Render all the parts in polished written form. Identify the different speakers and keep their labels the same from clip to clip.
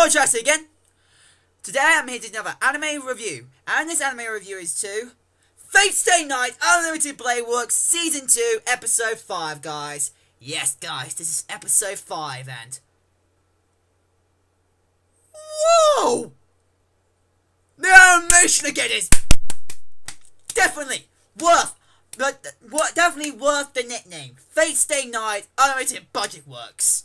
Speaker 1: Hello, Jesse again. Today I'm here to do another anime review, and this anime review is to Fate's Stay Night Unlimited Blade Works Season 2, Episode 5, guys. Yes, guys, this is Episode 5, and... Whoa! The animation again is definitely worth the nickname. Fate's Stay Night Unlimited Budget Works.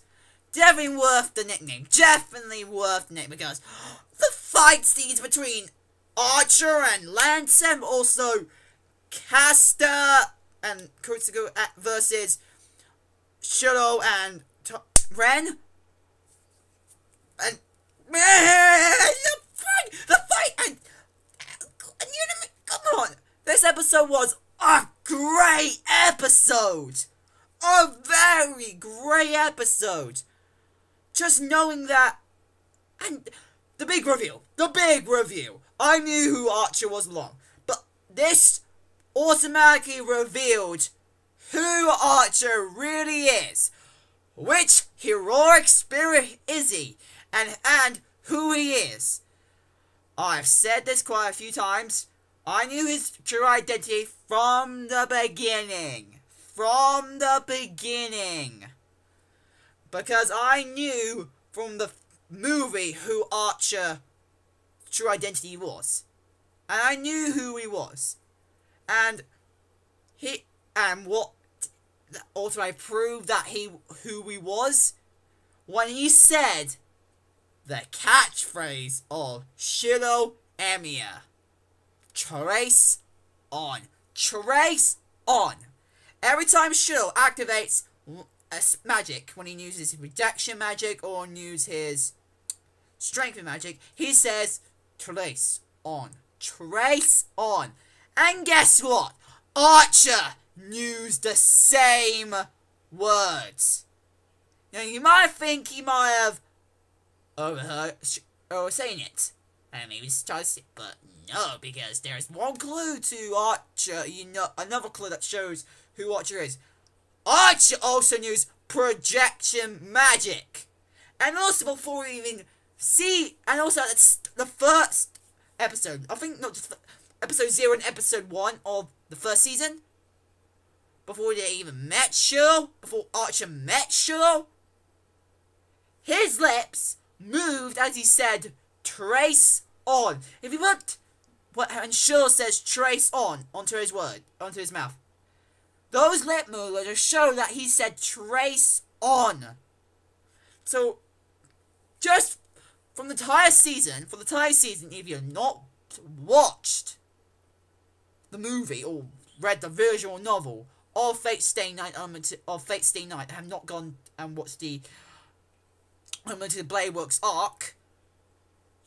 Speaker 1: Definitely worth the nickname. Definitely worth the nickname because the fight scenes between Archer and Lance, and also Caster and Kurotsugu versus Shiro and Ren, and the fight and come on, this episode was a great episode, a very great episode. Just knowing that, and the big reveal, I knew who Archer was along, but this automatically revealed who Archer really is, which heroic spirit is he, and who he is. I've said this quite a few times, I knew his true identity from the beginning, because I knew from the movie who Archer's true identity was. And I knew who he was. And what ultimately proved that who he was when he said the catchphrase of Shiro Emiya. Trace on. Trace on. Every time Shiro activates magic, when he uses his rejection magic or uses his strength magic, he says trace on, trace on. And guess what? Archer used the same words. Now you might think he might have overheard or saying it, and maybe started it, but no, because there is one clue to Archer. Another clue that shows who Archer is. Archer also used projection magic. And also before we even see, and also that's the first episode, I think not just episode 0 and episode 1 of the first season, before they even met Shiro, before Archer met Shiro, his lips moved as he said, trace on. If you looked, and Shiro says trace on onto his mouth. Those lip movements show that he said trace on. So, just from the entire season, if you've not watched the movie or read the visual novel of Fate's Stay Night, and have not gone and watched the Unlimited Blade Works arc,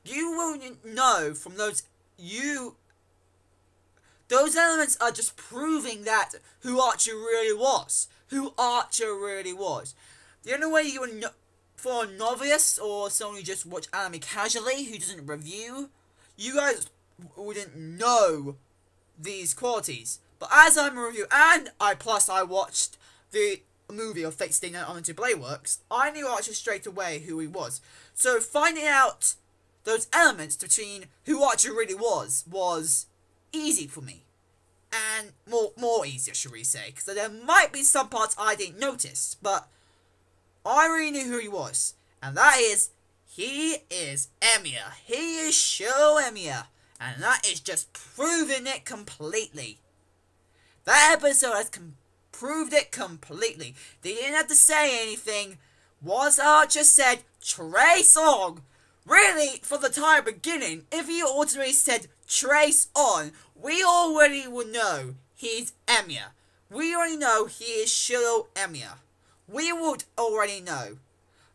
Speaker 1: you will know from those elements are just proving that who Archer really was. The only way you would for a novice or someone who just watch anime casually, who doesn't review, you guys wouldn't know these qualities. But as I'm a review, and I watched the movie of Fate's Stay Night Unlimited Blade Works, I knew Archer straight away who he was. So finding out those elements between who Archer really was easy for me, and more easier, should we say, because there might be some parts I didn't notice, but I really knew who he was, and that is, he is Emiya. He is Shiro Emiya, and that is just proving it completely. That episode has proved it completely. They didn't have to say anything. Once Archer said, trace on, really, from the entire beginning, if he ultimately said trace on, we already would know he's Emiya. We already know he is Shiro Emiya. We would already know.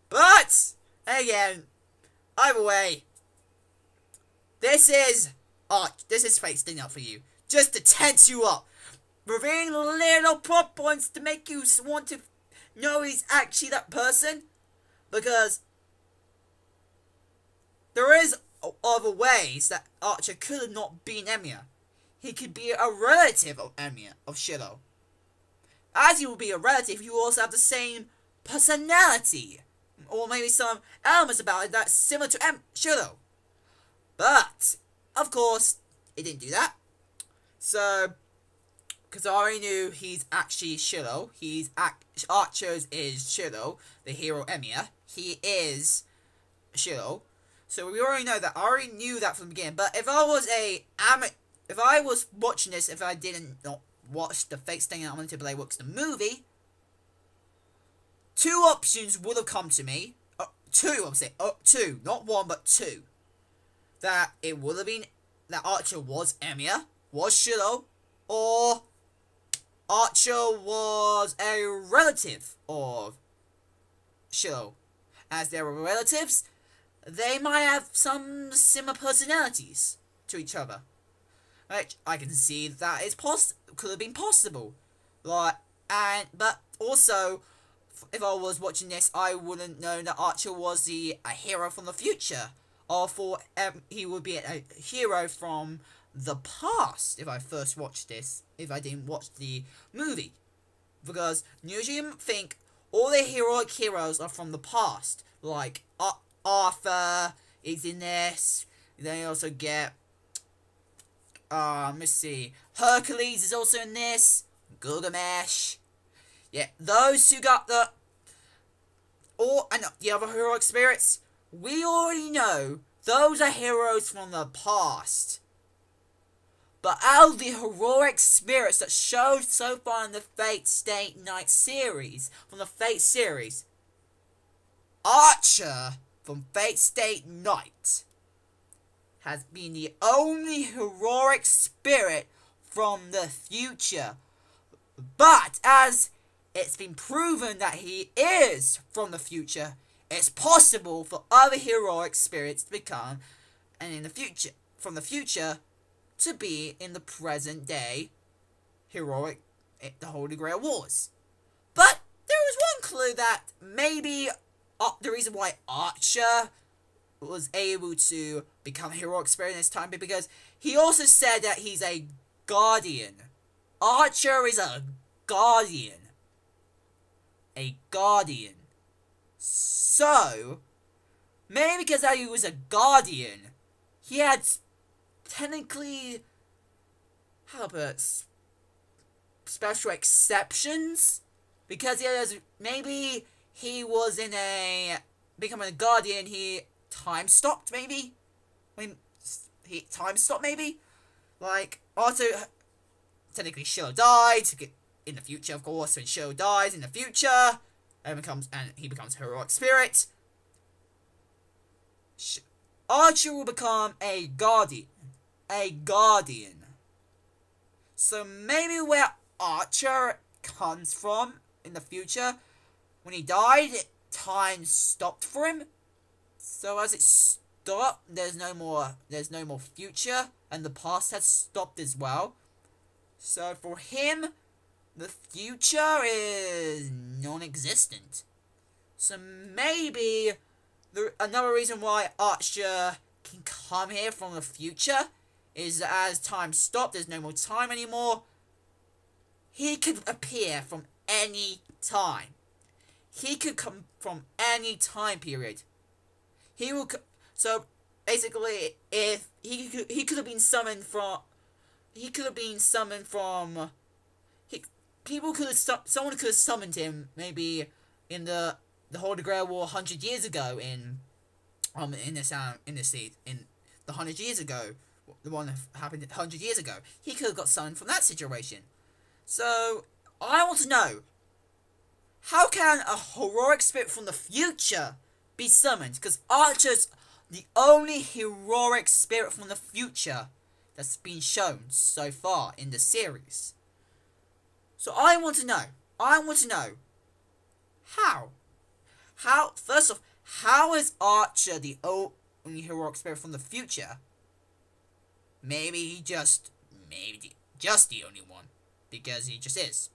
Speaker 1: But, again, either way, this is Fate's Stay Night for you. Just to tense you up. Revealing little plot points to make you want to know he's actually that person. Because there is other ways that Archer could have not been Emiya. He could be a relative of Emiya, of Shiro. As he will be a relative, you also have the same personality. or maybe some elements about it that's similar to Shiro. But of course, it didn't do that. So, because I already knew he's actually Shiro. Archer's is Shiro, the hero Emiya. He is Shiro. So we already know that. I already knew that from the beginning. But if I was watching this, if I didn't not watch the Fate Stay Night Blade Works the movie, two options would have come to me. Two, I'm saying, two, not one, but two. That it would have been that Archer was Emiya, was Shiro, or Archer was a relative of Shiro. As they were relatives, they might have some similar personalities to each other. Which I can see that is could have been possible. But also, if I was watching this, I wouldn't know that Archer was a hero from the future. Or he would be a hero from the past, if I first watched this, if I didn't watch the movie. Because usually you think all the heroic heroes are from the past. Like, Arthur is in this. Then you also get, let's see, Hercules is also in this. Gilgamesh. Yeah, those who got the other heroic spirits, we already know those are heroes from the past. But out of the heroic spirits that showed so far in the Fate Stay Night series, Archer from Fate Stay Night has been the only heroic spirit from the future. But as it's been proven that he is from the future, it's possible for other heroic spirits to become, and in the future, from the future, to be in the present day heroic, the Holy Grail Wars. But there was one clue that maybe the reason why Archer was able to become a heroic spirit in this time is because he also said that he's a guardian. Archer is a guardian. A guardian. So, maybe because he was a guardian, he had technically, special exceptions? Because maybe he was in becoming a guardian, time stopped, maybe? Time stopped, maybe? Like, also, technically Shiro died, in the future, of course, when Shiro dies in the future, and he becomes a heroic spirit, Archer will become a guardian. A guardian. So maybe where Archer comes from in the future, when he died, time stopped for him. So as it stopped, there's no more future, and the past has stopped as well. So for him, the future is non-existent. So maybe another reason why Archer can come here from the future is that as time stopped, there's no more time anymore. He could appear from any time. He could come from any time period. So basically, if he could have been summoned from, someone could have summoned him maybe in the Holy Grail War 100 years ago in the 100 years ago, the one that happened 100 years ago. He could have got summoned from that situation. So I want to know, how can a heroic spirit from the future be summoned? Because Archer's the only heroic spirit from the future that's been shown so far in the series. So I want to know, first off, how is Archer the only heroic spirit from the future? Maybe just the only one, because he just is.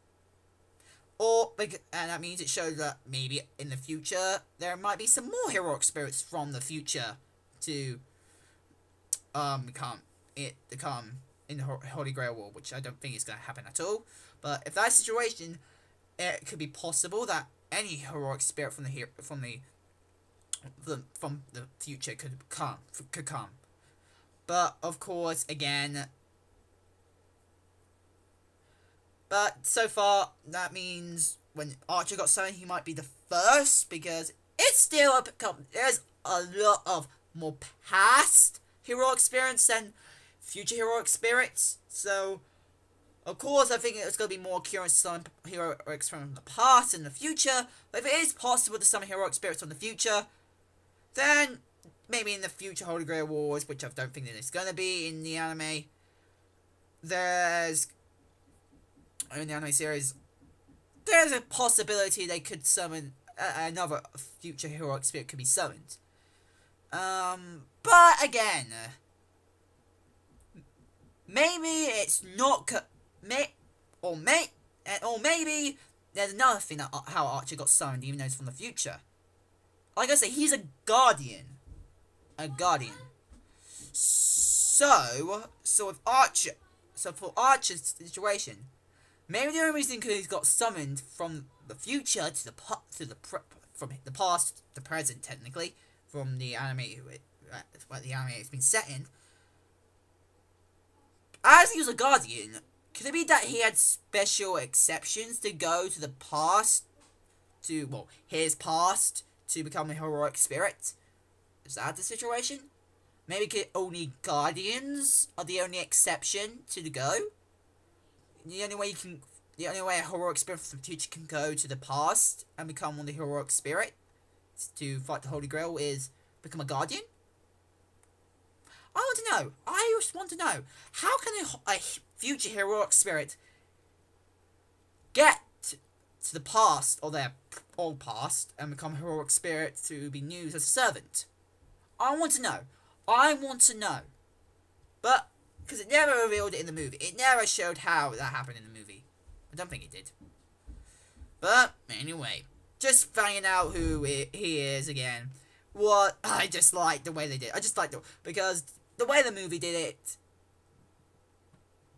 Speaker 1: And that means it shows that maybe in the future there might be some more heroic spirits from the future to become in the Holy Grail War, which I don't think is going to happen at all. But if that's the situation, it could be possible that any heroic spirit from the from the future could come. But of course, again. But so far, that means when Archer got summoned, he might be the first, because it's still there's a lot of more past hero experience than future hero experience. So, of course, I think it's going to be more curious to summon hero experience from the past and the future. But if it is possible to summon hero experience from the future, then maybe in the future Holy Grail Wars, which I don't think that it's going to be in the anime, in the anime series, there's a possibility they could summon another future hero experience could be summoned. But again, maybe it's not or maybe there's another thing that how Archer got summoned, even though it's from the future. Like I say, he's a guardian. So with Archer, for Archer's situation, maybe the only reason he's got summoned from the future from the past to the present, technically, from the anime what the anime has been set in. As he was a guardian, could it be that he had special exceptions to go to the past, his past, to become a heroic spirit? Is that the situation? Maybe only guardians are the only exception to the go? The only way a heroic spirit from the future can go to the past and become one of the heroic spirits to fight the Holy Grail is become a guardian? I just want to know, how can a future heroic spirit get to the past, or their old past, and become a heroic spirit to be used as a servant? I want to know. But, because it never revealed it in the movie. It never showed how that happened in the movie. I don't think it did. But, anyway, just finding out who he is again. I just like the way they did it. Because the way the movie did it,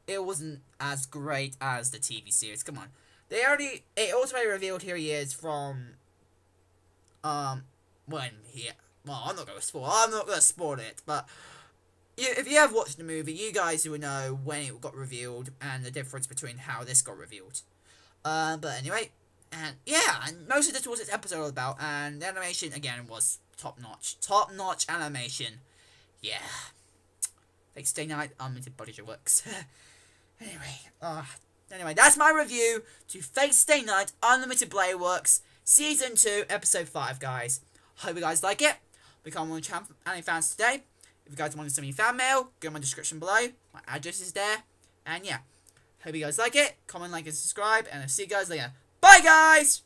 Speaker 1: it wasn't as great as the TV series. Come on. It ultimately revealed who he is from, I'm not going to spoil it, but if you have watched the movie, you guys will know when it got revealed and the difference between how this got revealed. But anyway, and most of this was this episode all about, and the animation again was top notch animation. Yeah, thanks Stay Night, Unlimited Budget Works. Anyway, that's my review to Fate Stay Night Unlimited Blade Works Season 2 Episode 5, guys. Hope you guys like it. Become one of the anime fans today. If you guys want to send me fan mail, go in my description below. My address is there. And yeah, hope you guys like it. Comment, like, and subscribe. And I'll see you guys later. Bye, guys!